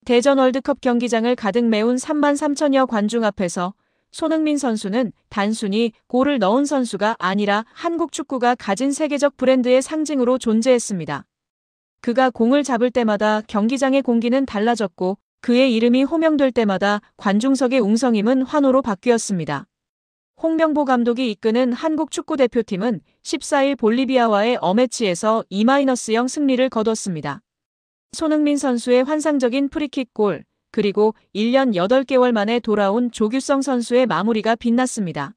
대전 월드컵 경기장을 가득 메운 3만 3천여 관중 앞에서 손흥민 선수는 단순히 골을 넣은 선수가 아니라 한국 축구가 가진 세계적 브랜드의 상징으로 존재했습니다. 그가 공을 잡을 때마다 경기장의 공기는 달라졌고 그의 이름이 호명될 때마다 관중석의 웅성임은 환호로 바뀌었습니다. 홍명보 감독이 이끄는 한국 축구대표팀은 14일 볼리비아와의 어매치에서 2-0 승리를 거뒀습니다. 손흥민 선수의 환상적인 프리킥 골, 그리고 1년 8개월 만에 돌아온 조규성 선수의 마무리가 빛났습니다.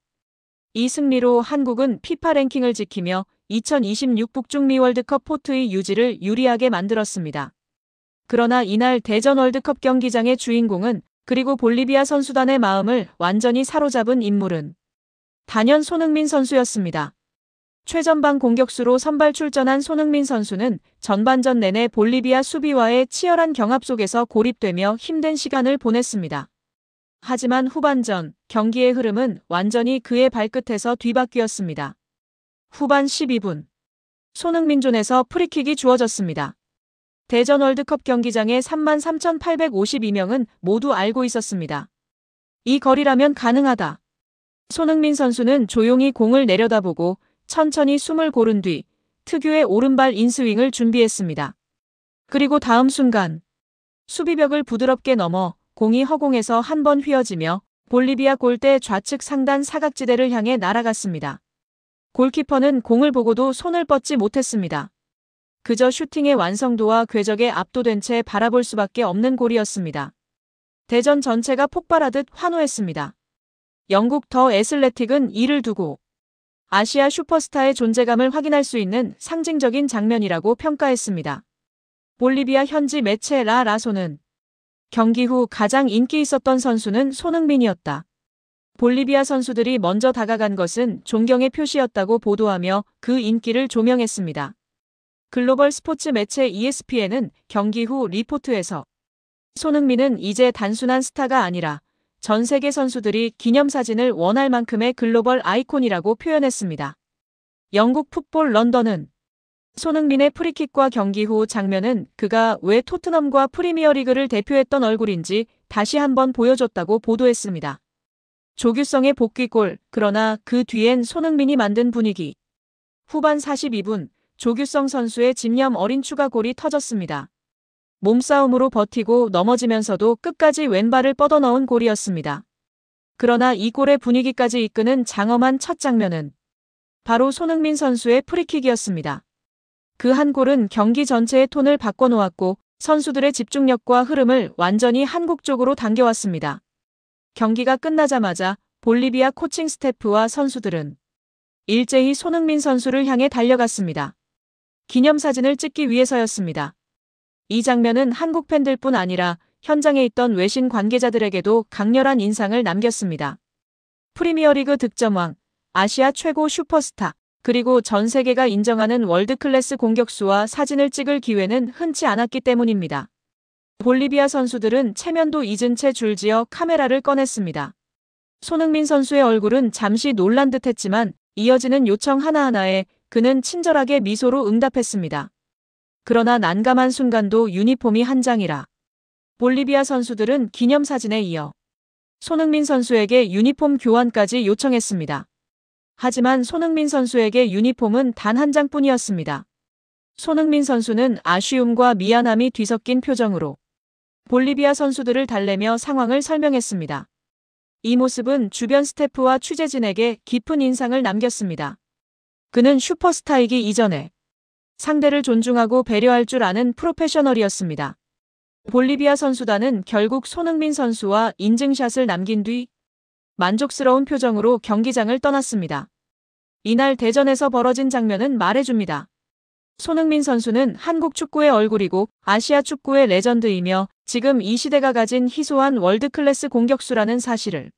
이 승리로 한국은 피파 랭킹을 지키며 2026 북중미 월드컵 포트의 유지를 유리하게 만들었습니다. 그러나 이날 대전 월드컵 경기장의 주인공은 그리고 볼리비아 선수단의 마음을 완전히 사로잡은 인물은 단연 손흥민 선수였습니다. 최전방 공격수로 선발 출전한 손흥민 선수는 전반전 내내 볼리비아 수비와의 치열한 경합 속에서 고립되며 힘든 시간을 보냈습니다. 하지만 후반전 경기의 흐름은 완전히 그의 발끝에서 뒤바뀌었습니다. 후반 12분 손흥민 존에서 프리킥이 주어졌습니다. 대전 월드컵 경기장의 33,852명은 모두 알고 있었습니다. 이 거리라면 가능하다. 손흥민 선수는 조용히 공을 내려다보고 천천히 숨을 고른 뒤 특유의 오른발 인스윙을 준비했습니다. 그리고 다음 순간 수비벽을 부드럽게 넘어 공이 허공에서 한 번 휘어지며 볼리비아 골대 좌측 상단 사각지대를 향해 날아갔습니다. 골키퍼는 공을 보고도 손을 뻗지 못했습니다. 그저 슈팅의 완성도와 궤적에 압도된 채 바라볼 수밖에 없는 골이었습니다. 대전 전체가 폭발하듯 환호했습니다. 영국 더 애슬레틱은 이를 두고 아시아 슈퍼스타의 존재감을 확인할 수 있는 상징적인 장면이라고 평가했습니다. 볼리비아 현지 매체 라 라소는 경기 후 가장 인기 있었던 선수는 손흥민이었다. 볼리비아 선수들이 먼저 다가간 것은 존경의 표시였다고 보도하며 그 인기를 조명했습니다. 글로벌 스포츠 매체 ESPN은 경기 후 리포트에서 손흥민은 이제 단순한 스타가 아니라 전 세계 선수들이 기념사진을 원할 만큼의 글로벌 아이콘이라고 표현했습니다. 영국 풋볼 런던은 손흥민의 프리킥과 경기 후 장면은 그가 왜 토트넘과 프리미어리그를 대표했던 얼굴인지 다시 한번 보여줬다고 보도했습니다. 조규성의 복귀골, 그러나 그 뒤엔 손흥민이 만든 분위기. 후반 42분 조규성 선수의 집념 어린 추가골이 터졌습니다. 몸싸움으로 버티고 넘어지면서도 끝까지 왼발을 뻗어넣은 골이었습니다. 그러나 이 골의 분위기까지 이끄는 장엄한 첫 장면은 바로 손흥민 선수의 프리킥이었습니다. 그 한 골은 경기 전체의 톤을 바꿔놓았고 선수들의 집중력과 흐름을 완전히 한국 쪽으로 당겨왔습니다. 경기가 끝나자마자 볼리비아 코칭 스태프와 선수들은 일제히 손흥민 선수를 향해 달려갔습니다. 기념사진을 찍기 위해서였습니다. 이 장면은 한국 팬들뿐 아니라 현장에 있던 외신 관계자들에게도 강렬한 인상을 남겼습니다. 프리미어리그 득점왕, 아시아 최고 슈퍼스타, 그리고 전 세계가 인정하는 월드클래스 공격수와 사진을 찍을 기회는 흔치 않았기 때문입니다. 볼리비아 선수들은 체면도 잊은 채 줄지어 카메라를 꺼냈습니다. 손흥민 선수의 얼굴은 잠시 놀란 듯했지만 이어지는 요청 하나하나에 그는 친절하게 미소로 응답했습니다. 그러나 난감한 순간도 유니폼이 한 장이라 볼리비아 선수들은 기념사진에 이어 손흥민 선수에게 유니폼 교환까지 요청했습니다. 하지만 손흥민 선수에게 유니폼은 단 한 장뿐이었습니다. 손흥민 선수는 아쉬움과 미안함이 뒤섞인 표정으로 볼리비아 선수들을 달래며 상황을 설명했습니다. 이 모습은 주변 스태프와 취재진에게 깊은 인상을 남겼습니다. 그는 슈퍼스타이기 이전에 상대를 존중하고 배려할 줄 아는 프로페셔널이었습니다. 볼리비아 선수단은 결국 손흥민 선수와 인증샷을 남긴 뒤 만족스러운 표정으로 경기장을 떠났습니다. 이날 대전에서 벌어진 장면은 말해줍니다. 손흥민 선수는 한국 축구의 얼굴이고 아시아 축구의 레전드이며 지금 이 시대가 가진 희소한 월드클래스 공격수라는 사실을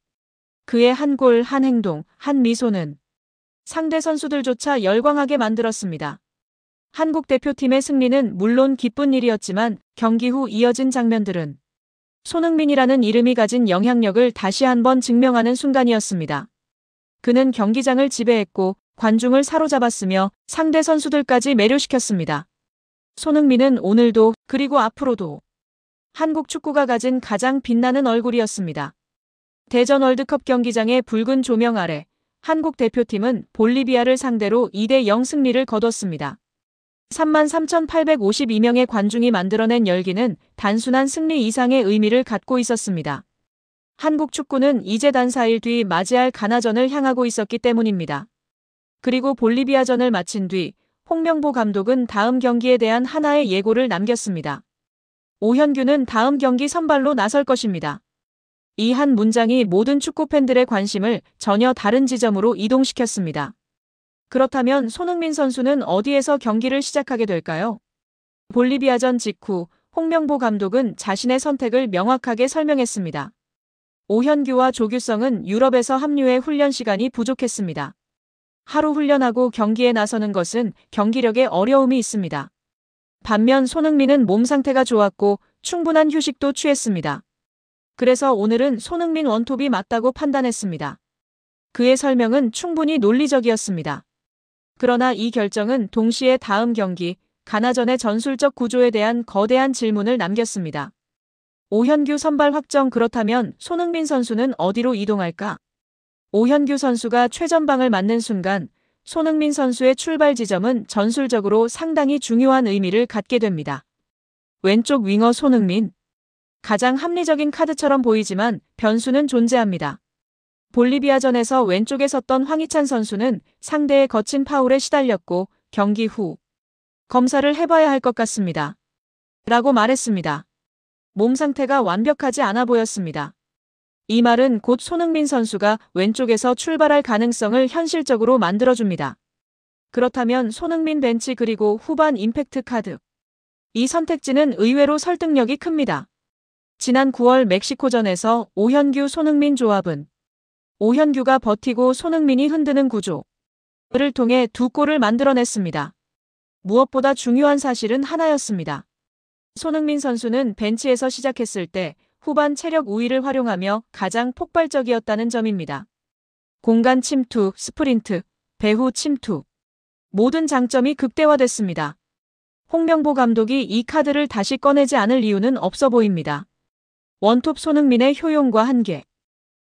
그의 한 골, 한 행동, 한 미소는 상대 선수들조차 열광하게 만들었습니다. 한국 대표팀의 승리는 물론 기쁜 일이었지만 경기 후 이어진 장면들은 손흥민이라는 이름이 가진 영향력을 다시 한번 증명하는 순간이었습니다. 그는 경기장을 지배했고 관중을 사로잡았으며 상대 선수들까지 매료시켰습니다. 손흥민은 오늘도 그리고 앞으로도 한국 축구가 가진 가장 빛나는 얼굴이었습니다. 대전 월드컵 경기장의 붉은 조명 아래 한국 대표팀은 볼리비아를 상대로 2대0 승리를 거뒀습니다. 33,852명의 관중이 만들어낸 열기는 단순한 승리 이상의 의미를 갖고 있었습니다. 한국 축구는 이제 단 4일 뒤 맞이할 가나전을 향하고 있었기 때문입니다. 그리고 볼리비아전을 마친 뒤 홍명보 감독은 다음 경기에 대한 하나의 예고를 남겼습니다. 오현규는 다음 경기 선발로 나설 것입니다. 이 한 문장이 모든 축구 팬들의 관심을 전혀 다른 지점으로 이동시켰습니다. 그렇다면 손흥민 선수는 어디에서 경기를 시작하게 될까요? 볼리비아전 직후 홍명보 감독은 자신의 선택을 명확하게 설명했습니다. 오현규와 조규성은 유럽에서 합류해 훈련 시간이 부족했습니다. 하루 훈련하고 경기에 나서는 것은 경기력에 어려움이 있습니다. 반면 손흥민은 몸 상태가 좋았고 충분한 휴식도 취했습니다. 그래서 오늘은 손흥민 원톱이 맞다고 판단했습니다. 그의 설명은 충분히 논리적이었습니다. 그러나 이 결정은 동시에 다음 경기, 가나전의 전술적 구조에 대한 거대한 질문을 남겼습니다. 오현규 선발 확정. 그렇다면 손흥민 선수는 어디로 이동할까? 오현규 선수가 최전방을 맞는 순간 손흥민 선수의 출발 지점은 전술적으로 상당히 중요한 의미를 갖게 됩니다. 왼쪽 윙어 손흥민. 가장 합리적인 카드처럼 보이지만 변수는 존재합니다. 볼리비아전에서 왼쪽에 섰던 황희찬 선수는 상대의 거친 파울에 시달렸고 경기 후 검사를 해봐야 할 것 같습니다. 라고 말했습니다. 몸 상태가 완벽하지 않아 보였습니다. 이 말은 곧 손흥민 선수가 왼쪽에서 출발할 가능성을 현실적으로 만들어줍니다. 그렇다면 손흥민 벤치 그리고 후반 임팩트 카드. 이 선택지는 의외로 설득력이 큽니다. 지난 9월 멕시코전에서 오현규 손흥민 조합은 오현규가 버티고 손흥민이 흔드는 구조를 통해 두 골을 만들어냈습니다. 무엇보다 중요한 사실은 하나였습니다. 손흥민 선수는 벤치에서 시작했을 때 후반 체력 우위를 활용하며 가장 폭발적이었다는 점입니다. 공간 침투, 스프린트, 배후 침투. 모든 장점이 극대화됐습니다. 홍명보 감독이 이 카드를 다시 꺼내지 않을 이유는 없어 보입니다. 원톱 손흥민의 효용과 한계.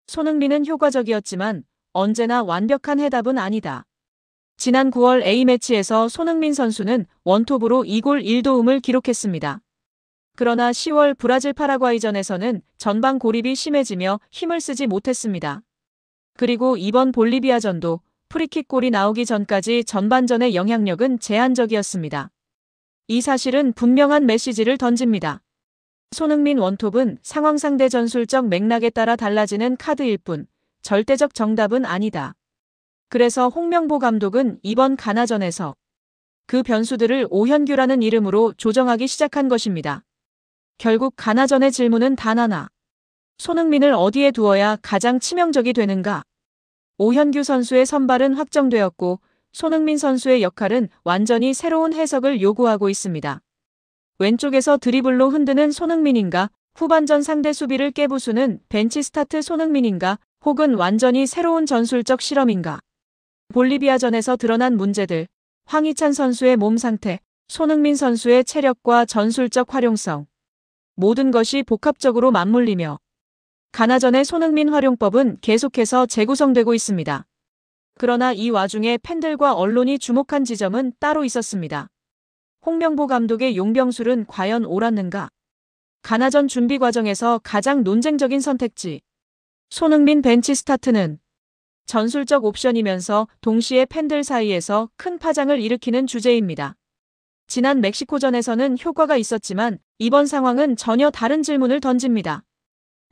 손흥민은 효과적이었지만 언제나 완벽한 해답은 아니다. 지난 9월 A매치에서 손흥민 선수는 원톱으로 2골 1도움을 기록했습니다. 그러나 10월 브라질 파라과이전에서는 전방 고립이 심해지며 힘을 쓰지 못했습니다. 그리고 이번 볼리비아전도 프리킥 골이 나오기 전까지 전반전의 영향력은 제한적이었습니다. 이 사실은 분명한 메시지를 던집니다. 손흥민 원톱은 상황 상대 전술적 맥락에 따라 달라지는 카드일 뿐 절대적 정답은 아니다. 그래서 홍명보 감독은 이번 가나전에서 그 변수들을 오현규라는 이름으로 조정하기 시작한 것입니다. 결국 가나전의 질문은 단 하나. 손흥민을 어디에 두어야 가장 치명적이 되는가? 오현규 선수의 선발은 확정되었고 손흥민 선수의 역할은 완전히 새로운 해석을 요구하고 있습니다. 왼쪽에서 드리블로 흔드는 손흥민인가? 후반전 상대 수비를 깨부수는 벤치 스타트 손흥민인가? 혹은 완전히 새로운 전술적 실험인가? 볼리비아전에서 드러난 문제들, 황희찬 선수의 몸 상태, 손흥민 선수의 체력과 전술적 활용성. 모든 것이 복합적으로 맞물리며 가나전의 손흥민 활용법은 계속해서 재구성되고 있습니다. 그러나 이 와중에 팬들과 언론이 주목한 지점은 따로 있었습니다. 홍명보 감독의 용병술은 과연 옳았는가? 가나전 준비 과정에서 가장 논쟁적인 선택지. 손흥민 벤치 스타트는 전술적 옵션이면서 동시에 팬들 사이에서 큰 파장을 일으키는 주제입니다. 지난 멕시코전에서는 효과가 있었지만 이번 상황은 전혀 다른 질문을 던집니다.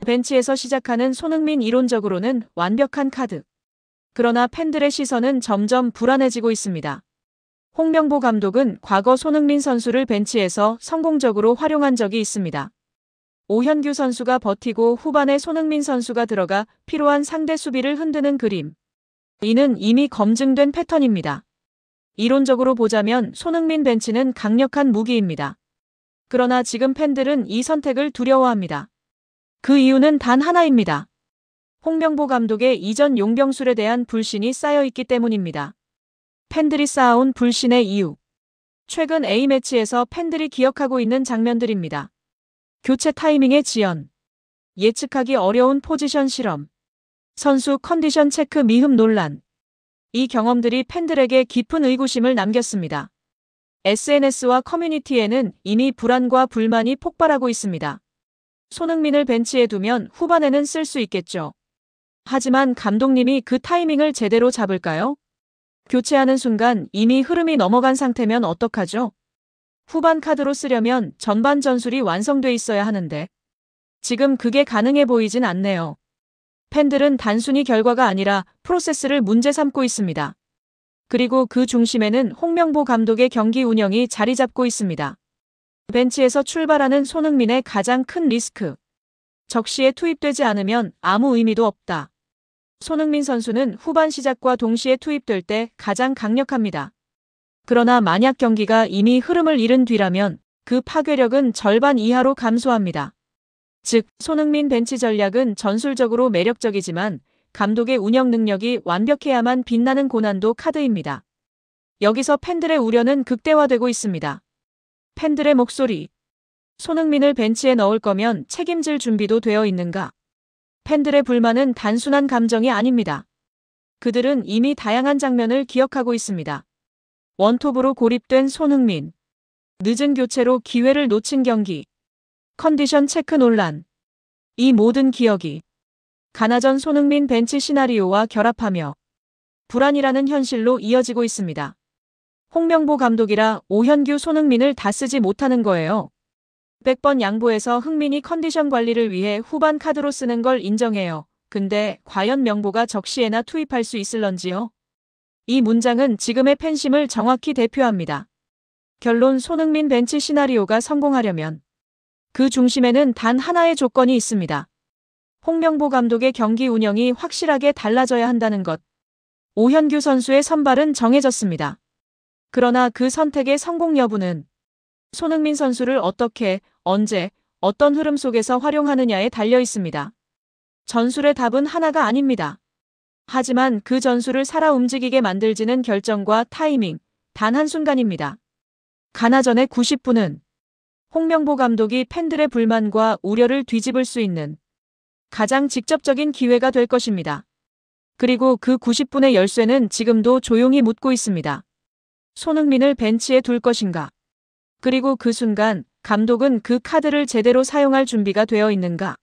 벤치에서 시작하는 손흥민 이론적으로는 완벽한 카드. 그러나 팬들의 시선은 점점 불안해지고 있습니다. 홍명보 감독은 과거 손흥민 선수를 벤치에서 성공적으로 활용한 적이 있습니다. 오현규 선수가 버티고 후반에 손흥민 선수가 들어가 필요한 상대 수비를 흔드는 그림. 이는 이미 검증된 패턴입니다. 이론적으로 보자면 손흥민 벤치는 강력한 무기입니다. 그러나 지금 팬들은 이 선택을 두려워합니다. 그 이유는 단 하나입니다. 홍명보 감독의 이전 용병술에 대한 불신이 쌓여있기 때문입니다. 팬들이 쌓아온 불신의 이유. 최근 A매치에서 팬들이 기억하고 있는 장면들입니다. 교체 타이밍의 지연. 예측하기 어려운 포지션 실험. 선수 컨디션 체크 미흡 논란. 이 경험들이 팬들에게 깊은 의구심을 남겼습니다. SNS와 커뮤니티에는 이미 불안과 불만이 폭발하고 있습니다. 손흥민을 벤치에 두면 후반에는 쓸 수 있겠죠. 하지만 감독님이 그 타이밍을 제대로 잡을까요? 교체하는 순간 이미 흐름이 넘어간 상태면 어떡하죠? 후반 카드로 쓰려면 전반 전술이 완성돼 있어야 하는데 지금 그게 가능해 보이진 않네요. 팬들은 단순히 결과가 아니라 프로세스를 문제 삼고 있습니다. 그리고 그 중심에는 홍명보 감독의 경기 운영이 자리 잡고 있습니다. 벤치에서 출발하는 손흥민의 가장 큰 리스크. 적시에 투입되지 않으면 아무 의미도 없다. 손흥민 선수는 후반 시작과 동시에 투입될 때 가장 강력합니다. 그러나 만약 경기가 이미 흐름을 잃은 뒤라면 그 파괴력은 절반 이하로 감소합니다. 즉, 손흥민 벤치 전략은 전술적으로 매력적이지만 감독의 운영 능력이 완벽해야만 빛나는 고난도 카드입니다. 여기서 팬들의 우려는 극대화되고 있습니다. 팬들의 목소리. 손흥민을 벤치에 넣을 거면 책임질 준비도 되어 있는가? 팬들의 불만은 단순한 감정이 아닙니다. 그들은 이미 다양한 장면을 기억하고 있습니다. 원톱으로 고립된 손흥민. 늦은 교체로 기회를 놓친 경기. 컨디션 체크 논란. 이 모든 기억이 가나전 손흥민 벤치 시나리오와 결합하며 불안이라는 현실로 이어지고 있습니다. 홍명보 감독이라 오현규 손흥민을 다 쓰지 못하는 거예요. 100번 양보해서 흥민이 컨디션 관리를 위해 후반 카드로 쓰는 걸 인정해요. 근데 과연 명보가 적시에나 투입할 수 있을런지요? 이 문장은 지금의 팬심을 정확히 대표합니다. 결론, 손흥민 벤치 시나리오가 성공하려면 그 중심에는 단 하나의 조건이 있습니다. 홍명보 감독의 경기 운영이 확실하게 달라져야 한다는 것. 오현규 선수의 선발은 정해졌습니다. 그러나 그 선택의 성공 여부는 손흥민 선수를 어떻게, 언제, 어떤 흐름 속에서 활용하느냐에 달려 있습니다. 전술의 답은 하나가 아닙니다. 하지만 그 전술을 살아 움직이게 만들지는 결정과 타이밍, 단 한순간입니다. 가나전의 90분은 홍명보 감독이 팬들의 불만과 우려를 뒤집을 수 있는 가장 직접적인 기회가 될 것입니다. 그리고 그 90분의 열쇠는 지금도 조용히 묻고 있습니다. 손흥민을 벤치에 둘 것인가? 그리고 그 순간 감독은 그 카드를 제대로 사용할 준비가 되어 있는가?